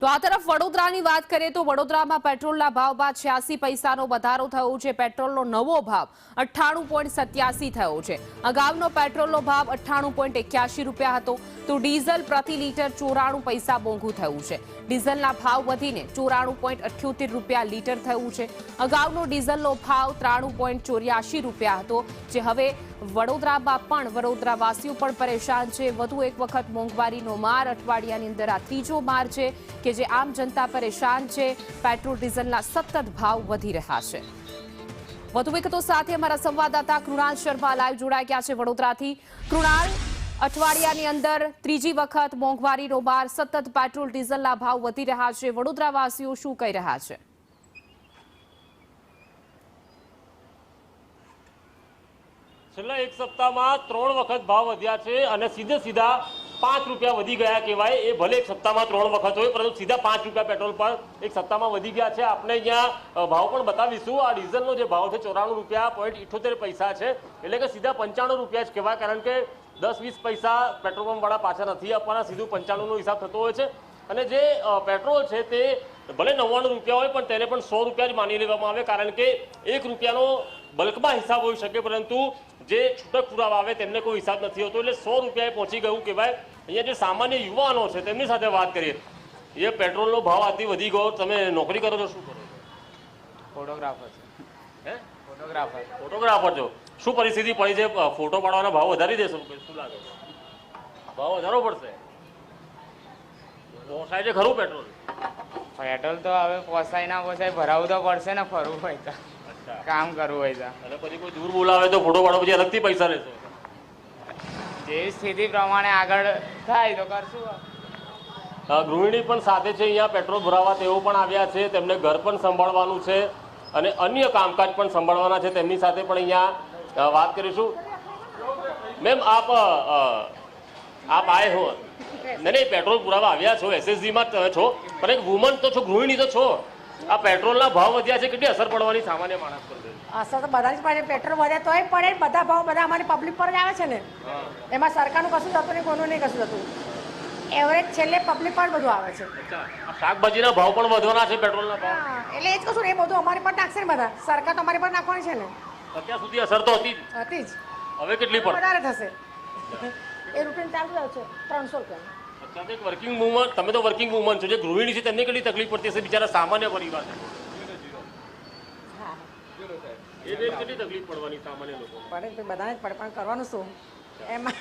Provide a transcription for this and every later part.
તો આ તરફ વડોદરાની વાત કરીએ તો વડોદરામાં પેટ્રોલના ભાવમાં 86 પૈસાનો વધારો થયો છે। પેટ્રોલનો નવો ભાવ 98.87 થયો છે। અગાઉનો પેટ્રોલનો ભાવ 98.81 રૂપિયા હતો તો ડીઝલ પ્રતિ લીટર 94 પૈસા મોંઘું થયું છે। ડીઝલના ભાવ વધીને 94.78 રૂપિયા લીટર થયું છે। અગાઉનો ડીઝલનો ભાવ 93.84 રૂપિયા હતો, જે હવે વડોદરામાં પણ વડોદરાવાસીઓ પણ પરેશાન છે। વધુ એક વખત મોંઘવારીનો માર, અઠવાડિયાની અંદર આ ત્રીજો માર છે કે જે આમ જનતા પરેશાન છે। પેટ્રોલ ડીઝલના સતત ભાવ વધી રહ્યા છે। વધુ વિગતો સાથે અમારા સંવાદદાતા કૃણાલ શર્મા લાઈવ જોડાઈ ગયા છે વડોદરાથી। કૃણાલ, અઠવાડિયાની અંદર ત્રીજી વખત મોંઘવારીનો માર, સતત પેટ્રોલ ડીઝલના ભાવ વધી રહ્યા છે। વડોદરાવાસીઓ શું કહી રહ્યા છે? છેલ્લા એક સપ્તાહમાં 3 વખત ભાવ વધ્યા છે અને સીધા 5 રૂપિયા વધી ગયા કહેવાય। એ ભલે એક સપ્તાહમાં 3 વખત હોય, પરંતુ સીધા 5 રૂપિયા પેટ્રોલ પર એક સપ્તાહમાં વધી ગયા છે। આપણે અહીંયા ભાવ પણ બતાવીશું। આ ડીઝલનો જે ભાવ છે 94 રૂપિયા 78 પૈસા છે, એટલે કે સીધા 95 રૂપિયા જ કહેવાય, કારણ કે 10-20 પૈસા પેટ્રોલ પંપવાળા પાછા નથી આપવાના, સીધું 95નો હિસાબ થતો હોય છે। અને જે પેટ્રોલ છે તે ભલે 99 રૂપિયા હોય, પણ તેને પણ 100 રૂપિયા જ માની લેવામાં આવે, કારણ કે 1 રૂપિયાનો બલ્કમાં હિસાબ હોઈ શકે, પરંતુ જે છૂટક પુરાવા આવે તેમને કોઈ હિસાબ નથી હોતો, એટલે 100 રૂપિયાએ પહોંચી ગયું કહેવાય। અહીંયા જે સામાન્ય યુવાનો છે તેમની સાથે વાત કરીએ। એ પેટ્રોલનો ભાવ આથી વધી ગયો, તમે નોકરી કરો છો, શું કરો છો? ફોટોગ્રાફર છે। ફોટોગ્રાફર છો? શું પરિસ્થિતિ પડી છે? ફોટો પાડવાના ભાવ વધારી દેશો? શું લાગે છે, ભાવ વધારવો પડશે? પોસાય છે ખરું પેટ્રોલ? પેટ્રોલ તો હવે પોસાય ના પોસાય, ભરાવું તો પડશે ને, ફરવું હોય તો, કામ કરવું હોય તો। અને પછી કોઈ દૂર બોલાવે તો ફોટો પાડો, પછી અલગથી પૈસા લેશો? જેવી સ્થિતિ પ્રમાણે આગળ થાય તો કરશું। ગૃહિણી પણ સાથે છે અહીંયા, પેટ્રોલ ભરાવા તેઓ પણ આવ્યા છે, તેમને ઘર પણ સંભાળવાનું છે અને અન્ય કામકાજ પણ સંભાળવાના છે। તેમની સાથે પણ અહીંયા વાત કરીશું। મેમ, આપ આए हो? नहीं, पेट्रोल पुरावा આવ્યા છો, એસએસજીમાં તમે છો, પણ એક વુમન તો છો, ગૃહિણી તો છો। આ પેટ્રોલના ભાવ વધ્યા છે, કેટલી અસર પડવાની સામાન્ય માણસ પર? અસર તો બધા જ પડે। પેટ્રોલ વધે તોય પડે, બધા ભાવ બધા અમારી પબ્લિક પર જ આવે છે ને। એમાં સરકારનું કશું થતું નહીં, કોઈનું નહીં કશું થતું, એવરેજ છેલ્લે પબ્લિક પર બધું આવે છે। શાકભાજીના ભાવ પણ વધવાના છે, પેટ્રોલના ભાવ? એટલે એ જ કશું, એ બધું અમારી પર નાખશે ને બધા, સરકાર તો અમારી પર નાખવાની છે ને। અત્યાર સુધી અસર તો હતી જ, હવે કેટલી પડે? વધારે થશે। એ રૂપિયા ચાલુ રહ્યો છે 300 રૂપિયા। એક વર્કિંગ વુમન, તમે તો વર્કિંગ વુમન છો, જે ગૃહિણી છે તેમને કેટલી તકલીફ પડતી હશે, બિચારા સામાન્ય પરિવાર છે, કેટલી તકલીફ પડવાની સામાન્ય લોકો? પડે, બધાને જ પડે, પણ કરવાનું શું એમાં?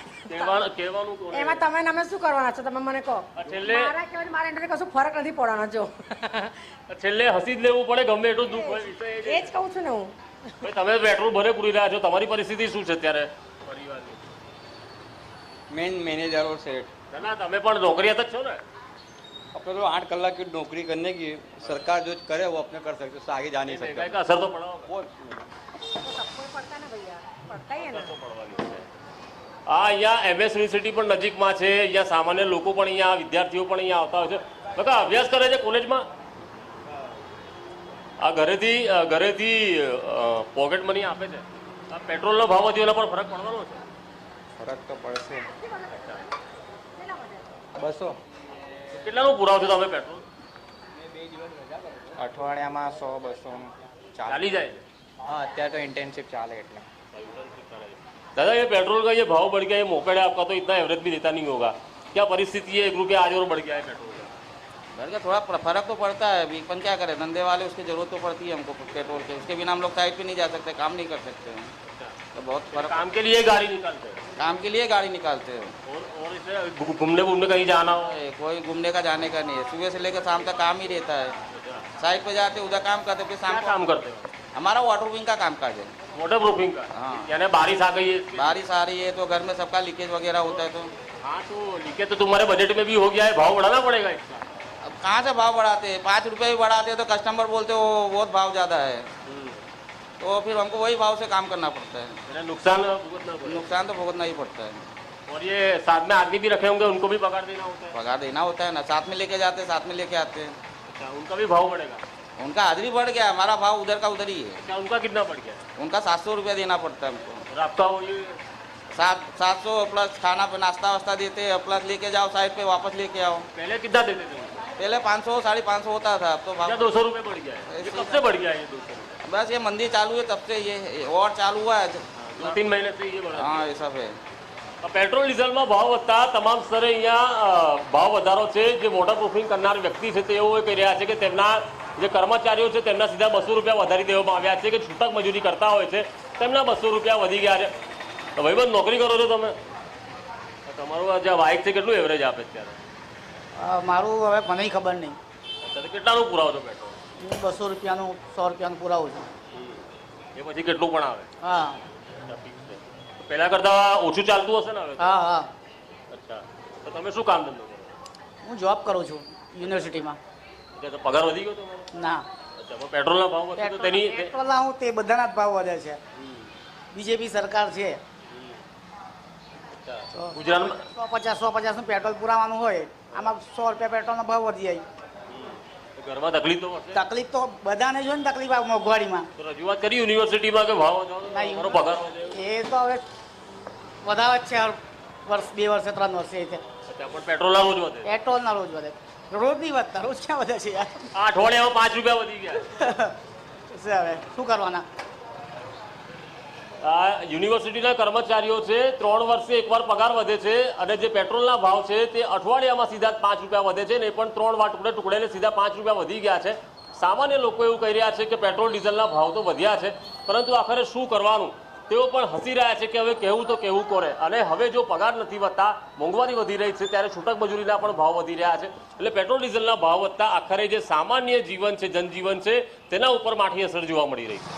કહેવાનું એમાં તમે અમે શું કરવાના છો, તમે મને કહો। છેલ્લે મારા કહેવાય મારા એન્ટર કશું ફરક નથી પડવાનો। જો છેલ્લે હસી જ લેવું પડે, ગમે એટલું દુઃખ હોય, એ જ કહું છું ને હું। તમે પેટ્રોલ ભરે પૂરી રહ્યા છો, તમારી પરિસ્થિતિ શું છે અત્યારે પરિવારની? मेन मैनेजर और सेठ। ના, તમે પણ નોકરિયાત જ છો ને? अपने तो 8 कलाक की नौकरी करने की सरकार जो करे वो अपने कर सकते, उससे आगे जा नहीं सकते। કઈ અસર તો પડાવો बहुत પડતા ને ભૈયા, પડતા હે ને। આ અહીંયા એમએસ યુનિવર્સિટી પણ નજીકમાં છે, અહીંયા સામાન્ય લોકો પણ અહીંયા, વિદ્યાર્થીઓ પણ અહીંયા આવતા હોય છે। બધા અભ્યાસ કરે છે કોલેજમાં? આ ઘરેથી પોકેટ મની આપે છે। આ પેટ્રોલનો ભાવ વધ્યો, એના પર ફરક પડવાનો છે? फर्क तो पड़े। 200 કેટલાનું પુરાવો છો તમે પેટ્રોલ? અઠવાડિયામાં 100-200 ચાલી જાય છે? हाँ, અત્યારે તો ઇન્ટેન્સિવ ચાલે એટલે। दादा, ये पेट्रोल का ये भाव बढ़ गया, ये मोपेड आपका तो इतना एवरेज भी देता नहीं होगा, क्या परिस्थिति है? 1 रुपया आज और बढ़ गया है पेट्रोल का। घर का थोड़ा फर्क तो पड़ता है, अभी अपन क्या करें, धंधे वाले उसकी जरूरत तो पड़ती है हमको पेट्रोल के, उसके बिना हम लोग साइड पे नहीं जा सकते, काम नहीं कर सकते हैं, तो बहुत फर्क। काम के लिए गाड़ी निकालते हैं? काम के लिए गाड़ी निकालते हैं, और इसे घूमने कहीं जाना हो? कोई घूमने का जाने का नहीं है, सुबह से लेकर शाम तक काम ही रहता है। साइड पे जाते उधर काम करते, फिर शाम को काम करते हो? हमारा वाटर प्रूफिंग का काम काज है। वाटर प्रूफिंग का? हाँ। यानी बारिश आ गई है, बारिश आ रही है तो घर में सबका लीकेज वगैरह होता है, तो हाँ, तो लीकेज तो तुम्हारे बजट में भी हो गया है, भाव बढ़ाना पड़ेगा इसका। अब कहाँ से भाव बढ़ाते हैं? 5 रुपये भी बढ़ाते हैं तो कस्टमर बोलते हो बहुत भाव ज़्यादा है, तो फिर हमको वही भाव से काम करना पड़ता है। नुकसान तो भुगतना ही पड़ता है। और ये साथ में आदमी भी रखे होंगे, उनको भी पगार देना होता है? पगार देना होता है ना, साथ में लेके जाते हैं, साथ में लेके आते हैं। अच्छा, उनका भी भाव बढ़ेगा? उनका हाजिरी बढ़ गया, हमारा भाव उधर का उधर ही है। क्या उनका कितना बढ़ गया? उनका 700 रुपया देना पड़ता है हमको। और आपका वो ये 700 प्लस खाना पे नाश्ता वास्ता देते हैं, प्लस लेके जाओ साइड पे वापस लेके आओ। पहले कितना देते थे? पहले 500 550 होता था, अब तो क्या भाव 200 रुपये बढ़ गया है? ये कब से बढ़ गया है ये 200 रुपये? बस ये मंदी चालू है तब से ये और चालू हुआ है। 2-3 महीने से ये बढ़ा हाँ, ये सब है। પેટ્રોલ ડીઝલમાં ભાવ વધતા તમામ સ્તરે અહીંયા ભાવ વધારો છે. જે વોટર પ્રૂફિંગ કરનાર વ્યક્તિ છે તેઓ કહી રહ્યા છે કે તેમના જે કર્મચારીઓ છે તેમના સીધા 200 રૂપિયા વધારી દેવામાં આવ્યા છે કે છૂટક મજૂરી કરતા હોય છે તેમના 200 રૂપિયા વધી ગયા છે. તો ભાઈબંધ નોકરી કરો છો તમે, તમારું આ જે બાઇક છે કેટલું એવરેજ આપે અત્યારે? મારું હવે મને ખબર નહીં. અચ્છા, તો કેટલાનું પુરાવો છો પેટ્રોલ? હું 200 રૂપિયાનું 100 રૂપિયાનું પુરાવું છું. એ પછી કેટલું પણ આવે? હા પહેલા કરતા ઓછું ચાલતું હશે ને હવે? હા હા. અચ્છા, તો તમે શું કામ ધંધો કરો? હું જોબ કરું છું યુનિવર્સિટીમાં. અચ્છા, તો પગાર વધી ગયો તમારો? ના, અચ્છા, પણ પેટ્રોલના ભાવ વધશે તો તેની પેટ્રોલના હું તે બધાના જ ભાવ વધે છે. બીજેપી સરકાર છે ગુજરાતમાં 150 પેટ્રોલ પુરાવાનું હોય, આમાં 100 રૂપિયા પેટ્રોલનો ભાવ વધી જાય. ઘરમાં તકલીફ તો પડશે. તકલીફ તો બધાને જોઈએ ને, તકલીફ આવે મોંઘવારીમાં. તો રજૂઆત કરી યુનિવર્સિટીમાં કે ભાવ વધવાનો, મારો પગાર વધે? એ તો હવે વધારે જ છે, હર વર્ષ 2 વર્ષે 3 વર્ષે. અચ્છા, પણ પેટ્રોલના રોજ વધે? પેટ્રોલના રોજ વધે, રોજ નહીં વધતા. રોજ ક્યાં વધે છે યાર? આ અઠવાડિયામાં 5 રૂપિયા વધી ગયા. શું હવે શું કરવાના? આ યુનિવર્સિટીના કર્મચારીઓ છે, 3 વર્ષે એકવાર પગાર વધે છે અને જે પેટ્રોલના ભાવ છે તે અઠવાડિયામાં સીધા 5 રૂપિયા વધે છે ને પણ 3 વાર ટુકડે સીધા 5 રૂપિયા વધી ગયા છે. સામાન્ય લોકો એવું કહી રહ્યા છે કે પેટ્રોલ ડીઝલના ભાવ તો વધ્યા છે, પરંતુ આખરે શું કરવાનું તેઓ પણ હસી રહ્યા છે કે હવે કહેવું તો કહેવું કોને. અને હવે જો પગાર નથી વધતા, મોંઘવારી વધી રહી છે, ત્યારે છૂટક મજૂરીના પણ ભાવ વધી રહ્યા છે. એટલે પેટ્રોલ ડીઝલના ભાવ વધતા આખરે જે સામાન્ય જીવન છે, જનજીવન છે, તેના ઉપર માઠી અસર જોવા મળી રહી છે.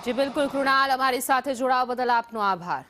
જી બિલકુલ કૃણાલ, અમારી સાથે જોડાવા બદલ આપનો આભાર.